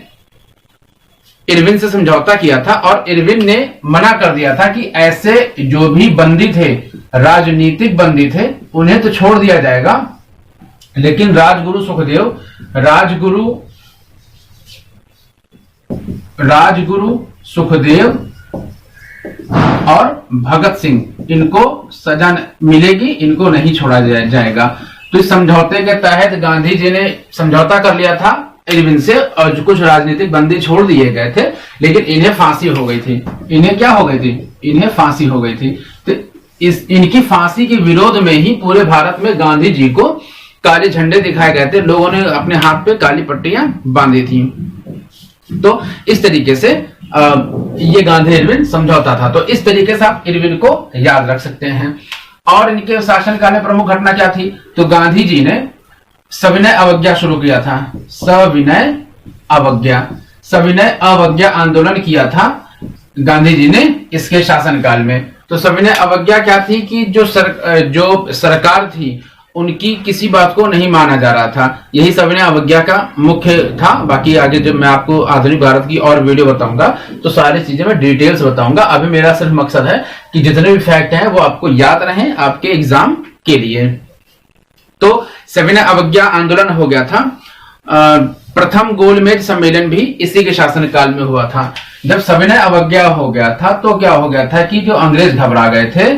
इरविन से समझौता किया था और इरविन ने मना कर दिया था कि ऐसे जो भी बंदी थे, राजनीतिक बंदी थे, उन्हें तो छोड़ दिया जाएगा, लेकिन राजगुरु सुखदेव, राजगुरु सुखदेव और भगत सिंह, इनको सजा मिलेगी, इनको नहीं छोड़ा जाएगा। तो इस समझौते के तहत गांधी जी ने समझौता कर लिया था इरविन से और कुछ राजनीतिक बंदी छोड़ दिए गए थे, लेकिन इन्हें फांसी हो गई थी। इन्हें क्या हो गई थी? इन्हें फांसी हो गई थी। तो इनकी फांसी के विरोध में ही पूरे भारत में गांधी जी को काले झंडे दिखाए गए थे। लोगों ने अपने हाथ पे काली पट्टियां बांधी थी। तो इस तरीके से ये गांधी इरविन समझौता था। तो इस तरीके से आप इरविन को याद रख सकते हैं। और इनके शासनकाल में प्रमुख घटना क्या थी? तो गांधी जी ने सविनय अवज्ञा शुरू किया था। सविनय अवज्ञा आंदोलन किया था गांधी जी ने इसके शासनकाल में। तो सविनय अवज्ञा क्या थी कि जो सरकार थी उनकी किसी बात को नहीं माना जा रहा था। यही सविनय अवज्ञा का मुख्य था। बाकी आगे जब मैं आपको आधुनिक भारत की और वीडियो बताऊंगा तो सारी चीजें मैं डिटेल्स बताऊंगा। अभी मेरा सिर्फ मकसद है कि जितने भी फैक्ट हैं वो आपको याद रहें आपके एग्जाम के लिए। तो सविनय अवज्ञा आंदोलन हो गया था। प्रथम गोलमेज सम्मेलन भी इसी के शासनकाल में हुआ था। जब सविनय अवज्ञा हो गया था तो क्या हो गया था कि जो अंग्रेज घबरा गए थे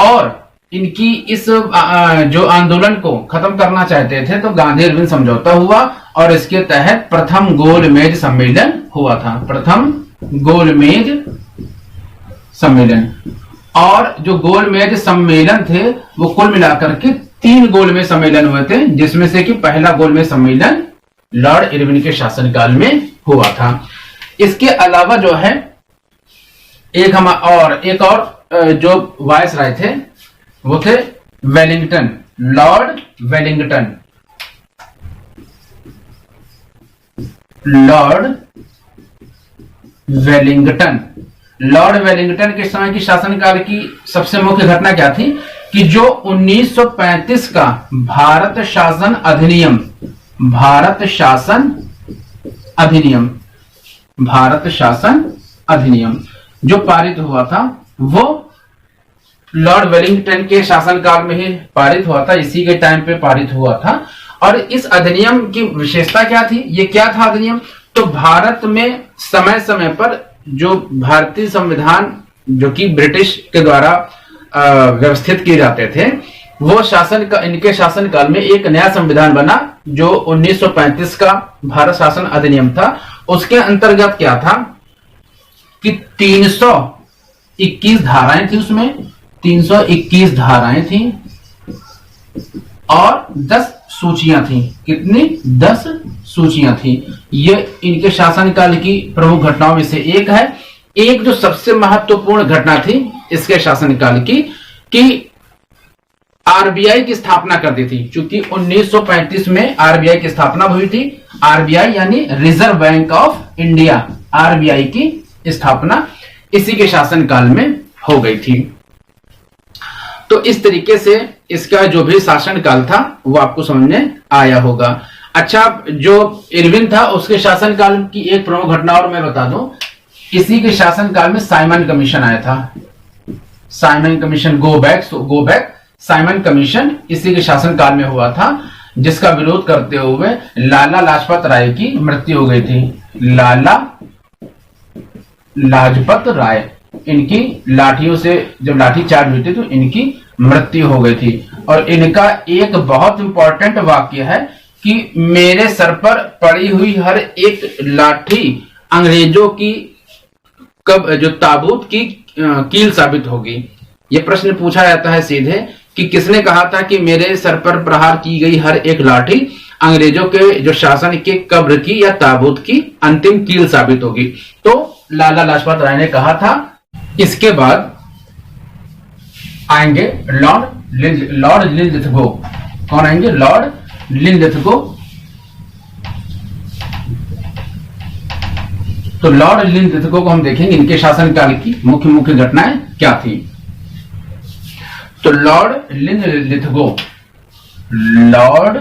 और इनकी इस जो आंदोलन को खत्म करना चाहते थे, तो गांधी इरविन समझौता हुआ और इसके तहत प्रथम गोलमेज सम्मेलन हुआ था। प्रथम गोलमेज सम्मेलन। और जो गोलमेज सम्मेलन थे वो कुल मिलाकर के 3 गोलमेज सम्मेलन हुए थे, जिसमें से कि पहला गोलमेज सम्मेलन लॉर्ड इरविन के शासनकाल में हुआ था। इसके अलावा जो है एक और जो वायसराय थे वो थे Wellington, Lord Wellington. Lord Wellington के समय की शासनकाल की सबसे मुख्य घटना क्या थी कि जो 1935 का भारत शासन अधिनियम जो पारित हुआ था वो लॉर्ड वेलिंगटन के शासनकाल में ही पारित हुआ था। इसी के टाइम पे पारित हुआ था। और इस अधिनियम की विशेषता क्या थी? ये क्या था अधिनियम? तो भारत में समय समय पर जो भारतीय संविधान जो कि ब्रिटिश के द्वारा व्यवस्थित किए जाते थे, वो इनके शासनकाल में एक नया संविधान बना जो 1935 का भारत शासन अधिनियम था। उसके अंतर्गत क्या था कि 321 धाराएं थी, उसमें 321 धाराएं थी और 10 सूचियां थी। कितनी? 10 सूचियां थी। ये इनके शासनकाल की प्रमुख घटनाओं में से एक है। एक जो सबसे महत्वपूर्ण घटना थी इसके शासनकाल की कि आरबीआई की स्थापना कर दी थी। क्योंकि 1935 में आरबीआई की स्थापना हुई थी। आरबीआई यानी reserve bank of India, RBI की स्थापना इसी के शासनकाल में हो गई थी। तो इस तरीके से इसका जो भी शासनकाल था वो आपको समझ में आया होगा। अच्छा, जो इरविन था उसके शासनकाल की एक प्रमुख घटना और मैं बता दूं। इसी के शासनकाल में साइमन कमीशन आया था। Simon commission, go back Simon commission इसी के शासनकाल में हुआ था, जिसका विरोध करते हुए लाला लाजपत राय की मृत्यु हो गई थी। लाला लाजपत राय, इनकी लाठियों से जब लाठी चार्ज हुई थी तो इनकी मृत्यु हो गई थी। और इनका एक बहुत इंपॉर्टेंट वाक्य है कि मेरे सर पर पड़ी हुई हर एक लाठी अंग्रेजों की कब जो ताबूत की कील साबित होगी। यह प्रश्न पूछा जाता है सीधे कि किसने कहा था कि मेरे सर पर प्रहार की गई हर एक लाठी अंग्रेजों के जो शासन के कब्र की या ताबूत की अंतिम कील साबित होगी। तो लाला लाजपत राय ने कहा था। इसके बाद आएंगे लॉर्ड लिनलिथगो। कौन आएंगे? Lord Linlithgow. तो लॉर्ड लिनलिथगो को हम देखेंगे, इनके शासनकाल की मुख्य मुख्य घटनाएं क्या थी। तो लॉर्ड लिनलिथगो, लॉर्ड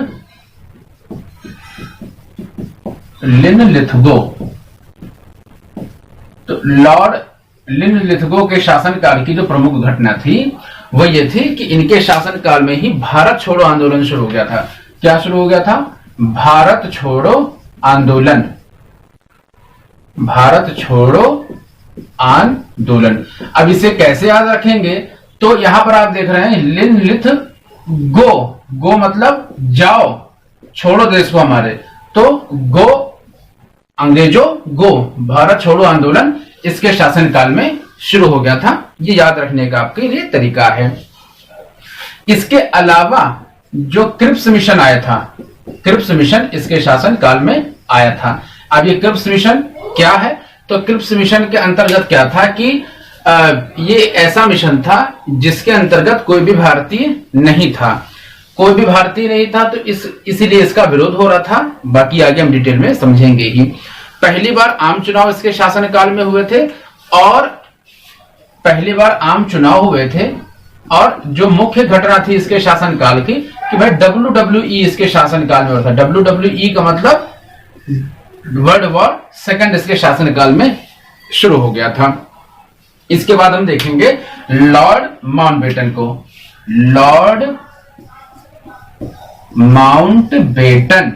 लिनलिथगो, तो लॉर्ड लिनलिथगो के शासनकाल की जो प्रमुख घटना थी वो ये थी कि इनके शासनकाल में ही भारत छोड़ो आंदोलन शुरू हो गया था। क्या शुरू हो गया था? भारत छोड़ो आंदोलन। भारत छोड़ो आंदोलन। अब इसे कैसे याद रखेंगे? तो यहां पर आप देख रहे हैं लिनलिथगो, गो मतलब जाओ, छोड़ो देश को हमारे, तो गो अंग्रेजों गो, भारत छोड़ो आंदोलन इसके शासनकाल में शुरू हो गया था। ये याद रखने का आपके लिए तरीका है। इसके अलावा जो क्रिप्स मिशन आया था, क्रिप्स मिशन इसके शासनकाल में आया था। अब ये क्रिप्स मिशन क्या है? तो क्रिप्स मिशन के अंतर्गत क्या था कि ये ऐसा मिशन था जिसके अंतर्गत कोई भी भारतीय नहीं था। कोई भी भारतीय नहीं था तो इसीलिए इसका विरोध हो रहा था। बाकी आगे हम डिटेल में समझेंगे ही। पहली बार आम चुनाव इसके शासनकाल में हुए थे और पहली बार आम चुनाव हुए थे। और जो मुख्य घटना थी इसके शासनकाल की कि भाई WWE इसके शासनकाल में हुआ था। WWE का मतलब वर्ल्ड वॉर सेकंड इसके शासनकाल में शुरू हो गया था। इसके बाद हम देखेंगे लॉर्ड माउंटबेटन को। लॉर्ड माउंटबेटन,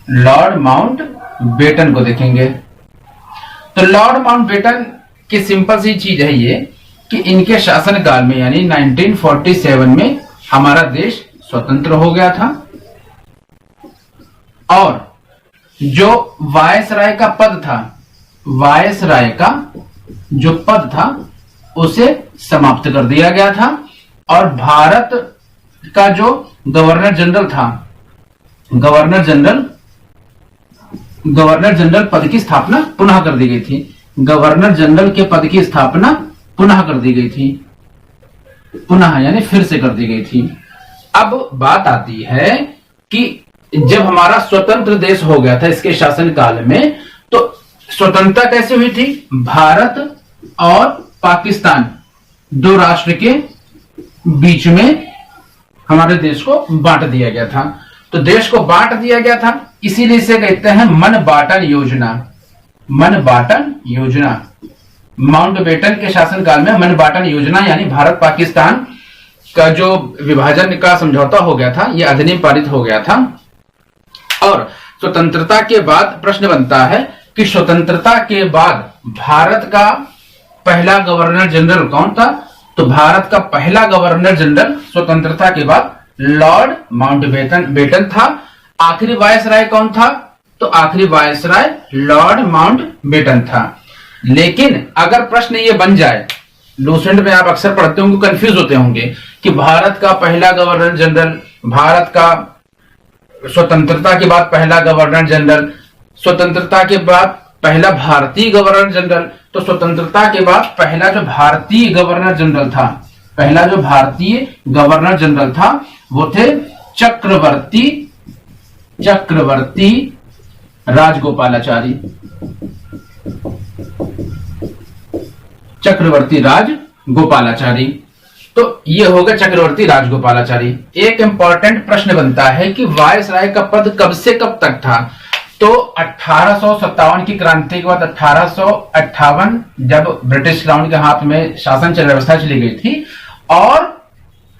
लॉर्ड माउंटबेटन को देखेंगे। तो लॉर्ड माउंटबेटन की सिंपल सी चीज है ये कि इनके शासनकाल में यानी 1947 में हमारा देश स्वतंत्र हो गया था और जो वायसराय का पद था, वायसराय का जो पद था उसे समाप्त कर दिया गया था और भारत का जो गवर्नर जनरल था, गवर्नर जनरल पद की स्थापना पुनः कर दी गई थी। गवर्नर जनरल के पद की स्थापना पुनः कर दी गई थी। पुनः यानी फिर से कर दी गई थी। अब बात आती है कि जब हमारा स्वतंत्र देश हो गया था इसके शासनकाल में, तो स्वतंत्रता कैसे हुई थी? भारत और पाकिस्तान दो राष्ट्र के बीच में हमारे देश को बांट दिया गया था। तो देश को बांट दिया गया था, इसीलिए इसे कहते हैं मन बाटन योजना। मन बाटन योजना, माउंटबेटन के शासनकाल में मन बाटन योजना यानी भारत पाकिस्तान का जो विभाजन का समझौता हो गया था, यह अधिनियम पारित हो गया था। और स्वतंत्रता के बाद प्रश्न बनता है कि स्वतंत्रता के बाद भारत का पहला गवर्नर जनरल कौन था? तो भारत का पहला गवर्नर जनरल स्वतंत्रता के बाद लॉर्ड माउंटबेटन था। आखिरी वायसराय कौन था? तो आखिरी वायसराय लॉर्ड माउंटबेटन था। लेकिन अगर प्रश्न ये बन जाए, लूसेंट में आप अक्सर पढ़ते होंगे, कंफ्यूज होते होंगे कि भारत का पहला गवर्नर जनरल, भारत का स्वतंत्रता के बाद पहला गवर्नर जनरल, स्वतंत्रता के बाद पहला भारतीय गवर्नर जनरल। तो स्वतंत्रता के बाद पहला जो भारतीय गवर्नर जनरल था, पहला जो भारतीय गवर्नर जनरल था वो थे चक्रवर्ती राजगोपालाचारी। चक्रवर्ती राजगोपालाचारी। तो ये हो गया चक्रवर्ती राजगोपालाचारी। एक इंपॉर्टेंट प्रश्न बनता है कि वायसराय का पद कब से कब तक था? तो 1857 की क्रांति के बाद 1858 जब ब्रिटिश क्राउन के हाथ में शासन व्यवस्था चली गई थी, और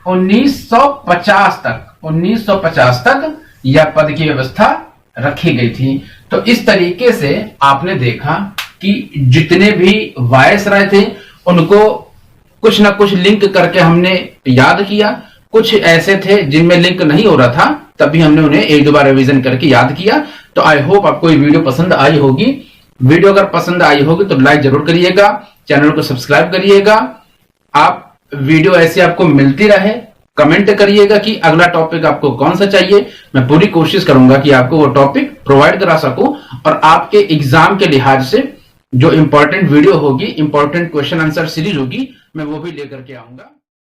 1950 तक यह पद की व्यवस्था रखी गई थी। तो इस तरीके से आपने देखा कि जितने भी वायसराय थे उनको कुछ ना कुछ लिंक करके हमने याद किया, कुछ ऐसे थे जिनमें लिंक नहीं हो रहा था, तभी हमने उन्हें एक दो बार रिवीजन करके याद किया। तो आई होप आपको ये वीडियो पसंद आई होगी। वीडियो अगर पसंद आई होगी तो लाइक जरूर करिएगा, चैनल को सब्सक्राइब करिएगा। आप वीडियो ऐसे आपको मिलती रहे, कमेंट करिएगा कि अगला टॉपिक आपको कौन सा चाहिए। मैं पूरी कोशिश करूंगा कि आपको वो टॉपिक प्रोवाइड करा सकूं, और आपके एग्जाम के लिहाज से जो इंपॉर्टेंट वीडियो होगी, इंपॉर्टेंट क्वेश्चन आंसर सीरीज होगी, मैं वो भी लेकर के आऊंगा।